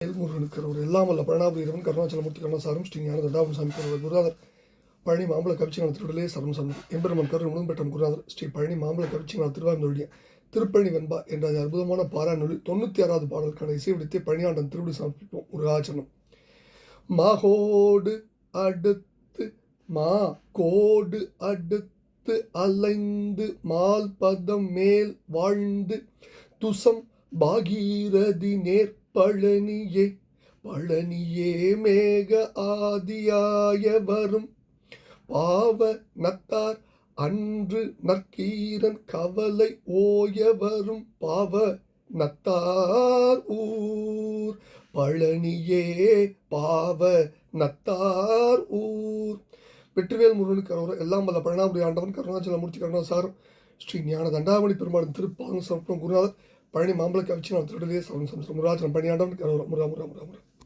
முருகனுக்கு ஒரு எல்லாம் வல்ல பழனாபுரி இறைவன் கருணாச்சலமூர்த்தி கருணாசாரம் ஸ்ரீ ஞான தண்டாபுரம் சாமி குருநாதர் பழனி மாம்பழ கவிச்சிங்கன திருடலே சரணம் சரணம் எம்பெருமன் கருண் முழும்பெற்றம் குருநாதர் ஸ்ரீ பழனி மாம்பழ கவிச்சிங்கன திருவாரூருடைய திருப்பழனி வெண்பா என்ற அற்புதமான பாராநூலில் 96வது பாடலுக்கான இசை விடுத்து பழனியாண்டன் திருவிடி சமர்ப்பிப்போம். முருகாச்சரணம். மாகோடு அடுத்து மா கோடு அடுத்து அலைந்து மால் பதம் மேல் வாழ்ந்து துசம் பாகீரதி நேர் பழனியே பழனியே மேக ஆதியாய வரும் பாவ நத்தார் அன்று நற்கீரன் கவலை ஓய வரும் பாவ நத்தார் ஊர் பழனியே பாவ நத்தார் ஊர். வெற்றிவேல் முருகனுக்கு கரோர எல்லாம் வல்ல பழனாபுரி ஆண்டவன் கருணாச்சலமூர்த்தி கருணாசாரம் ஸ்ரீ ஞான தண்டாமணி பெருமாளின் திருப்பாதம் சமர்ப்பணம் குருநாதர் பழனி மாம்பழ கவிச்சி நான் திருடலே சரணம் முருகாச்சலம் பழனியாண்டவன் கரோர முருகா முருகா முருகா முருகா.